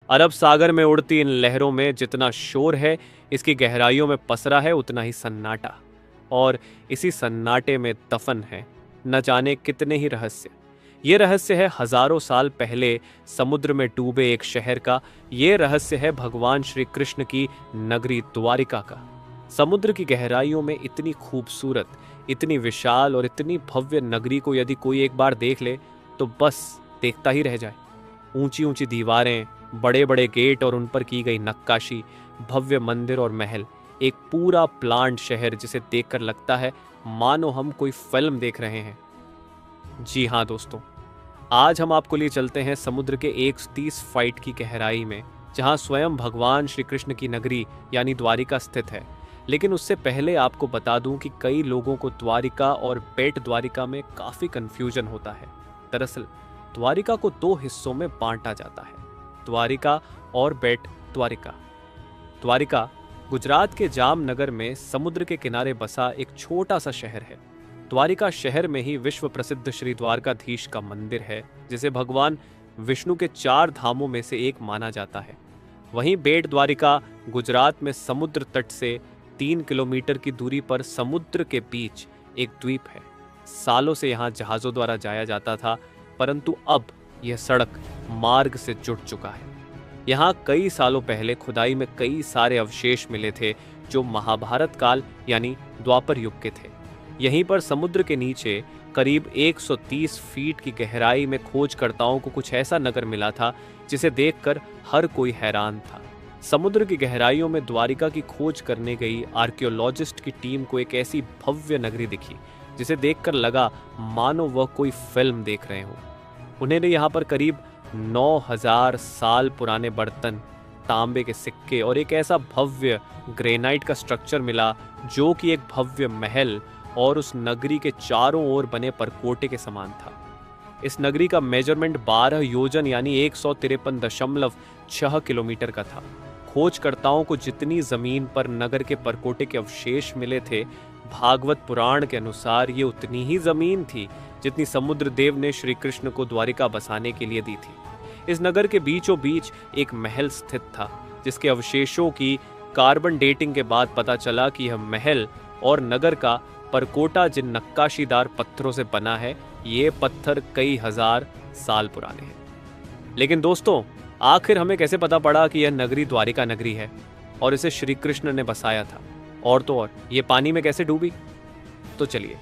अरब सागर में उड़ती इन लहरों में जितना शोर है, इसकी गहराइयों में पसरा है उतना ही सन्नाटा। और इसी सन्नाटे में दफन है न जाने कितने ही रहस्य। ये रहस्य है हजारों साल पहले समुद्र में डूबे एक शहर का। ये रहस्य है भगवान श्री कृष्ण की नगरी द्वारिका का। समुद्र की गहराइयों में इतनी खूबसूरत, इतनी विशाल और इतनी भव्य नगरी को यदि कोई एक बार देख ले तो बस देखता ही रह जाए। ऊंची ऊंची दीवारें, बड़े बड़े गेट और उन पर की गई नक्काशी, भव्य मंदिर और महल, एक पूरा प्लांट शहर जिसे देखकर लगता है मानो हम कोई फिल्म देख रहे हैं। जी हाँ दोस्तों, आज हम आपको लिए चलते हैं समुद्र के 130 फीट की गहराई में, जहाँ स्वयं भगवान श्री कृष्ण की नगरी यानी द्वारिका स्थित है। लेकिन उससे पहले आपको बता दूं कि कई लोगों को द्वारिका और बेट द्वारिका में काफी कंफ्यूजन होता है। दरअसल द्वारिका को दो हिस्सों में बांटा जाता है, द्वारिका और बेट द्वारिका। द्वारिका गुजरात के जामनगर में समुद्र के किनारे बसा एक छोटा सा शहर है। द्वारिका शहर में ही विश्व प्रसिद्ध श्री द्वारकाधीश का मंदिर है, जिसे भगवान विष्णु के 4 धामों में से एक माना जाता है। वहीं बेट द्वारिका गुजरात में समुद्र तट से 3 किलोमीटर की दूरी पर समुद्र के बीच एक द्वीप है। सालों से यहाँ जहाजों द्वारा जाया जाता था, परंतु अब यह सड़क मार्ग से जुड़ चुका है। यहाँ कई सालों पहले खुदाई में कई सारे अवशेष मिले थे जो महाभारत काल यानी द्वापर युग के थे। यहीं पर समुद्र के नीचे करीब 130 फीट की गहराई में खोजकर्ताओं को कुछ ऐसा नगर मिला था जिसे देखकर हर कोई हैरान था। समुद्र की गहराइयों में द्वारिका की खोज करने गई आर्कियोलॉजिस्ट की टीम को एक ऐसी भव्य नगरी दिखी जिसे देखकर लगा मानो वह कोई फिल्म देख रहे हो। उन्हें यहाँ पर करीब 9000 साल पुराने बर्तन, तांबे के सिक्के और एक ऐसा भव्य ग्रेनाइट का स्ट्रक्चर मिला जो कि एक भव्य महल और उस नगरी के चारों ओर बने परकोटे के समान था। इस नगरी का मेजरमेंट 12 योजन यानी 153.6 किलोमीटर का था। खोजकर्ताओं को जितनी जमीन पर नगर के परकोटे के अवशेष मिले थे, भागवत पुराण के अनुसार ये उतनी ही जमीन थी जितनी समुद्र देव ने श्री कृष्ण को द्वारिका बसाने के लिए दी थी। इस नगर के बीचों बीच एक महल स्थित था जिसके अवशेषों की कार्बन डेटिंग के बाद पता चला कि यह महल और नगर का परकोटा जिन नक्काशीदार पत्थरों से बना है, ये पत्थर कई हजार साल पुराने हैं। लेकिन दोस्तों, आखिर हमें कैसे पता पड़ा कि यह नगरी द्वारिका नगरी है और इसे श्री कृष्ण ने बसाया था? और तो और ये पानी में कैसे डूबी? तो चलिए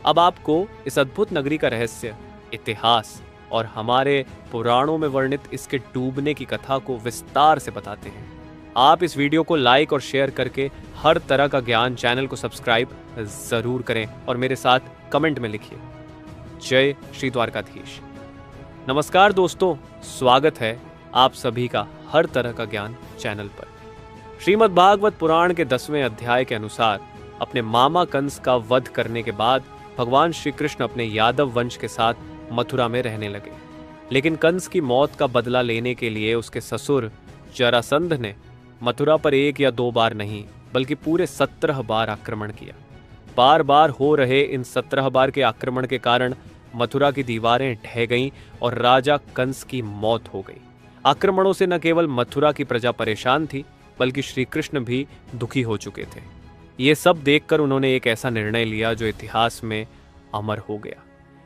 अब आपको इस अद्भुत नगरी का रहस्य, इतिहास और हमारे पुराणों में वर्णित इसके डूबने की कथा को विस्तार से बताते हैं। आप इस वीडियो को लाइक और शेयर करके हर तरह का ज्ञान चैनल को सब्सक्राइब जरूर करें और मेरे साथ कमेंट में लिखिए, जय श्री द्वारकाधीश। नमस्कार दोस्तों, स्वागत है आप सभी का हर तरह का ज्ञान चैनल पर। श्रीमद् भागवत पुराण के 10वें अध्याय के अनुसार अपने मामा कंस का वध करने के बाद भगवान श्री कृष्ण अपने यादव वंश के साथ मथुरा में रहने लगे। लेकिन कंस की मौत का बदला लेने के लिए उसके ससुर जरासंध ने मथुरा पर 1 या 2 बार नहीं बल्कि पूरे 17 बार आक्रमण किया। बार बार हो रहे इन 17 बार के आक्रमण के कारण मथुरा की दीवारें ढह गईं और राजा कंस की मौत हो गई। आक्रमणों से न केवल मथुरा की प्रजा परेशान थी बल्कि श्री कृष्ण भी दुखी हो चुके थे। ये सब देखकर उन्होंने एक ऐसा निर्णय लिया जो इतिहास में अमर हो गया।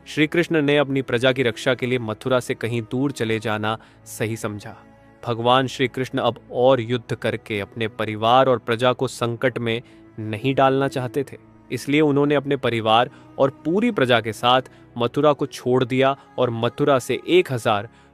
श्री कृष्ण ने अपनी प्रजा की रक्षा के लिए मथुरा से कहीं दूर चले जाना सही समझा। भगवान श्री कृष्ण अब और युद्ध करके अपने परिवार और प्रजा को संकट में नहीं डालना चाहते थे। इसलिए उन्होंने अपने परिवार और पूरी प्रजा के साथ मथुरा को छोड़ दिया और मथुरा से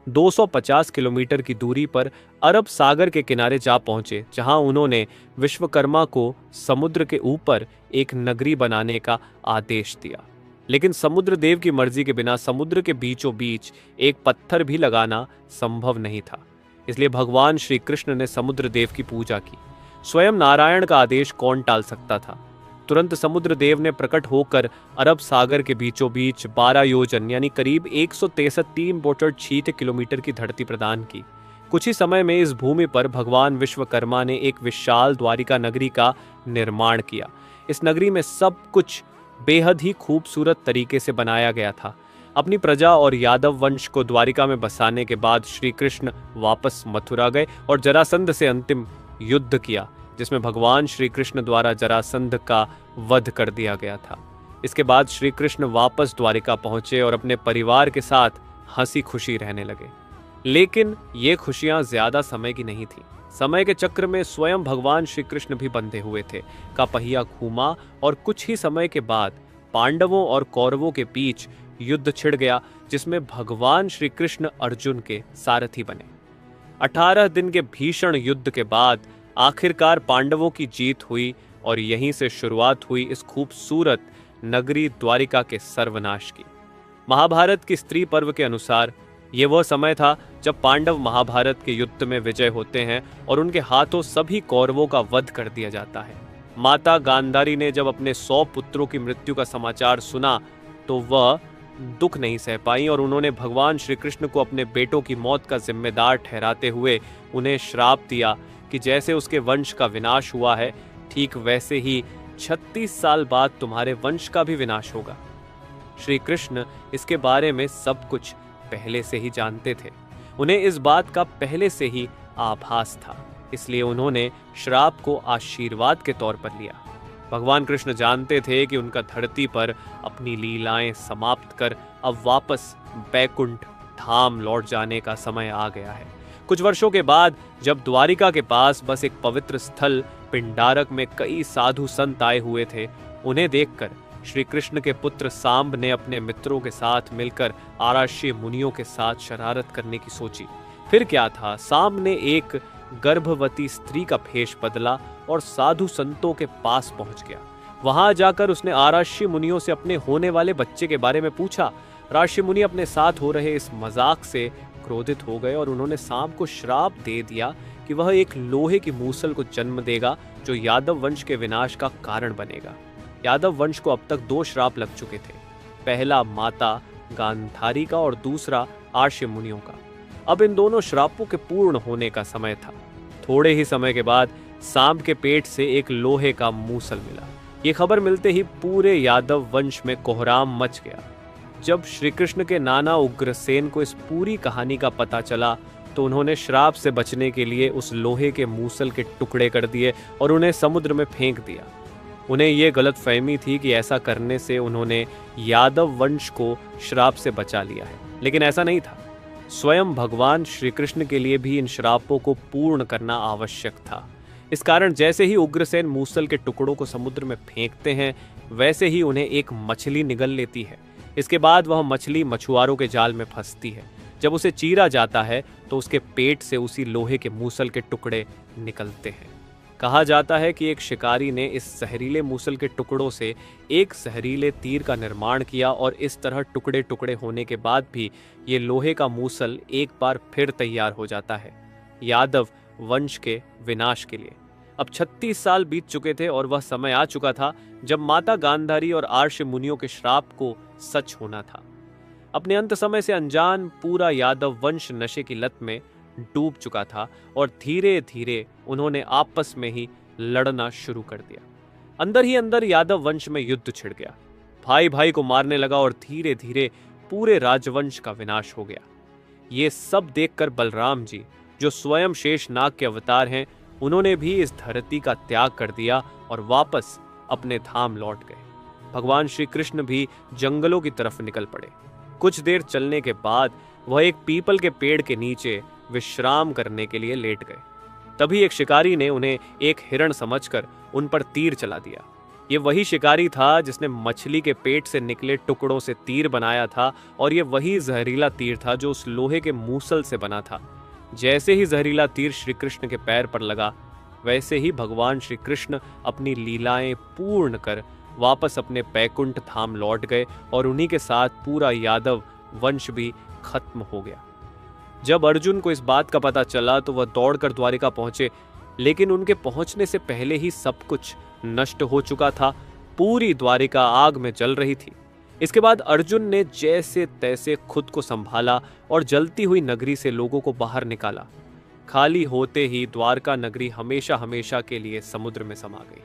1250 किलोमीटर की दूरी पर अरब सागर के किनारे जा पहुंचे, जहां उन्होंने विश्वकर्मा को समुद्र के ऊपर एक नगरी बनाने का आदेश दिया। लेकिन समुद्र देव की मर्जी के बिना समुद्र के बीचों बीच एक पत्थर भी लगाना संभव नहीं था। इसलिए भगवान श्री कृष्ण ने समुद्र देव की पूजा की। स्वयं नारायण का आदेश कौन टाल सकता था? तुरंत समुद्र देव ने प्रकट होकर अरब सागर के बीचों बीच 12 योजन यानी करीब 163.6 किलोमीटर की धरती प्रदान की। कुछ ही समय में इस भूमि पर भगवान विश्वकर्मा ने एक विशाल द्वारिका नगरी का निर्माण किया। इस नगरी में सब कुछ बेहद ही खूबसूरत तरीके से बनाया गया था। अपनी प्रजा और यादव वंश को द्वारिका में बसाने के बाद श्री कृष्ण वापस मथुरा गए और जरासंध से अंतिम युद्ध किया, जिसमें भगवान श्री कृष्ण द्वारा जरासंध का वध कर दिया गया था। इसके बाद श्री कृष्ण वापस द्वारिका पहुंचे और अपने परिवार के साथ हंसी खुशी रहने लगे। लेकिन ये खुशियां ज्यादा समय की नहीं थी। समय के चक्र में स्वयं भगवान श्री कृष्ण भी बंधे हुए थे। का पहिया घूमा और कुछ ही समय के बाद पांडवों और कौरवों के बीच युद्ध छिड़ गया, जिसमें भगवान श्री कृष्ण अर्जुन के सारथी बने। 18 दिन के भीषण युद्ध के बाद आखिरकार पांडवों की जीत हुई और यहीं से शुरुआत हुई इस खूबसूरत नगरी द्वारिका के सर्वनाश की। महाभारत की स्त्री पर्व के अनुसार ये वह समय था जब पांडव महाभारत के युद्ध में विजय होते हैं और उनके हाथों सभी कौरवों का वध कर दिया जाता है। माता गांधारी ने जब अपने 100 पुत्रों की मृत्यु का समाचार सुना तो वह दुख नहीं सह पाई और उन्होंने भगवान श्री कृष्ण को अपने बेटों की मौत का जिम्मेदार ठहराते हुए उन्हें श्राप दिया कि जैसे उसके वंश का विनाश हुआ है, ठीक वैसे ही 36 साल बाद तुम्हारे वंश का भी विनाश होगा। श्री कृष्ण इसके बारे में सब कुछ पहले से ही जानते थे। उन्हें इस बात का पहले से ही आभास था, इसलिए उन्होंने श्राप को आशीर्वाद के तौर पर लिया। भगवान कृष्ण जानते थे कि उनका धरती पर अपनी लीलाएं समाप्त कर अब वापस बैकुंठ धाम लौट जाने का समय आ गया है। कुछ वर्षों के बाद जब द्वारिका के पास बस एक पवित्र स्थल पिंडारक में कई साधु संत आए हुए थे, उन्हें देखकर श्री कृष्ण के पुत्र सांब ने अपने मित्रों के साथ मिलकर आराष्य मुनियों के साथ शरारत करने की सोची। फिर क्या था, सांब ने एक गर्भवती स्त्री का भेष बदला और साधु संतों के पास पहुंच गया। वहां जाकर उसने आराष्य मुनियों से अपने होने वाले बच्चे के बारे में पूछा। राष्य मुनि अपने साथ हो रहे इस मजाक से क्रोधित हो गए और उन्होंने सांब को श्राप दे दिया कि वह एक लोहे की मूसल को जन्म देगा जो यादव वंश के विनाश का कारण बनेगा। यादव वंश को अब तक 2 श्राप लग चुके थे, पहला माता गांधारी का और दूसरा आर्ष्य मुनियों का। अब इन दोनों श्रापों के पूर्ण होने का समय था। थोड़े ही समय के बाद सांब के पेट से एक लोहे का मूसल मिला। ये खबर मिलते ही पूरे यादव वंश में कोहराम मच गया। जब श्री कृष्ण के नाना उग्रसेन को इस पूरी कहानी का पता चला तो उन्होंने श्राप से बचने के लिए उस लोहे के मूसल के टुकड़े कर दिए और उन्हें समुद्र में फेंक दिया। उन्हें ये गलतफहमी थी कि ऐसा करने से उन्होंने यादव वंश को श्राप से बचा लिया है, लेकिन ऐसा नहीं था। स्वयं भगवान श्री कृष्ण के लिए भी इन श्रापों को पूर्ण करना आवश्यक था। इस कारण जैसे ही उग्रसेन मूसल के टुकड़ों को समुद्र में फेंकते हैं, वैसे ही उन्हें एक मछली निगल लेती है। इसके बाद वह मछली मछुआरों के जाल में फंसती है। जब उसे चीरा जाता है तो उसके पेट से उसी लोहे के मूसल के टुकड़े निकलते हैं। कहा जाता है कि एक शिकारी ने इस जहरीले मूसल के टुकड़ों से एक जहरीले तीर का निर्माण किया और इस तरह टुकड़े टुकड़े होने के बाद भी ये लोहे का मूसल एक बार फिर तैयार हो जाता है यादव वंश के विनाश के लिए। अब 36 साल बीत चुके थे और वह समय आ चुका था जब माता गांधारी और आर्ष मुनियों के श्राप को सच होना था। अपने अंत समय से अनजान पूरा यादव वंश नशे की लत में डूब चुका था और धीरे धीरे उन्होंने आपस में ही लड़ना शुरू कर दिया। अंदर ही अंदर यादव वंश में युद्ध छिड़ गया। भाई भाई को मारने लगा और धीरे धीरे पूरे राजवंश का विनाश हो गया। ये सब देखकर बलराम जी, जो स्वयं शेषनाग के अवतार हैं, उन्होंने भी इस धरती का त्याग कर दिया और वापस अपने धाम लौट गए। भगवान श्री कृष्ण भी जंगलों की तरफ निकल पड़े। कुछ देर चलने के बाद वह एक पीपल के पेड़ के नीचे विश्राम करने के लिए लेट गए। तभी एक शिकारी ने उन्हें एक हिरण समझकर उन पर तीर चला दिया। ये वही शिकारी था जिसने मछली के पेट से निकले टुकड़ों से तीर बनाया था और ये वही जहरीला तीर था जो उस लोहे के मूसल से बना था। जैसे ही जहरीला तीर श्री कृष्ण के पैर पर लगा, वैसे ही भगवान श्री कृष्ण अपनी लीलाएं पूर्ण कर वापस अपने बैकुंठ धाम लौट गए और उन्हीं के साथ पूरा यादव वंश भी खत्म हो गया। जब अर्जुन को इस बात का पता चला तो वह दौड़कर द्वारिका पहुंचे, लेकिन उनके पहुंचने से पहले ही सब कुछ नष्ट हो चुका था। पूरी द्वारिका आग में जल रही थी। इसके बाद अर्जुन ने जैसे तैसे खुद को संभाला और जलती हुई नगरी से लोगों को बाहर निकाला। खाली होते ही द्वारका नगरी हमेशा हमेशा के लिए समुद्र में समा गई।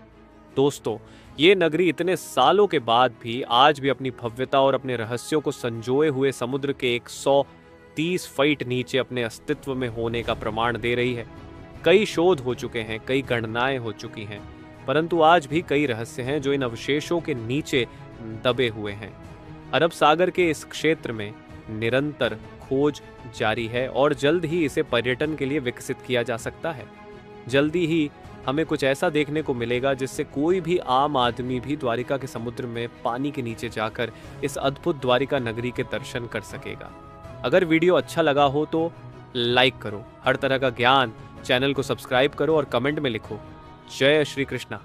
दोस्तों, ये नगरी इतने सालों के बाद भी आज भी अपनी भव्यता और अपने रहस्यों को संजोए हुए समुद्र के 130 फीट नीचे अपने अस्तित्व में होने का प्रमाण दे रही है। कई शोध हो चुके हैं, कई गणनाएं हो चुकी हैं, परंतु आज भी कई रहस्य हैं जो इन अवशेषों के नीचे दबे हुए हैं। अरब सागर के इस क्षेत्र में निरंतर खोज जारी है और जल्द ही इसे पर्यटन के लिए विकसित किया जा सकता है। जल्दी ही हमें कुछ ऐसा देखने को मिलेगा जिससे कोई भी आम आदमी भी द्वारिका के समुद्र में पानी के नीचे जाकर इस अद्भुत द्वारिका नगरी के दर्शन कर सकेगा। अगर वीडियो अच्छा लगा हो तो लाइक करो, हर तरह का ज्ञान चैनल को सब्सक्राइब करो और कमेंट में लिखो। जय श्री कृष्णा।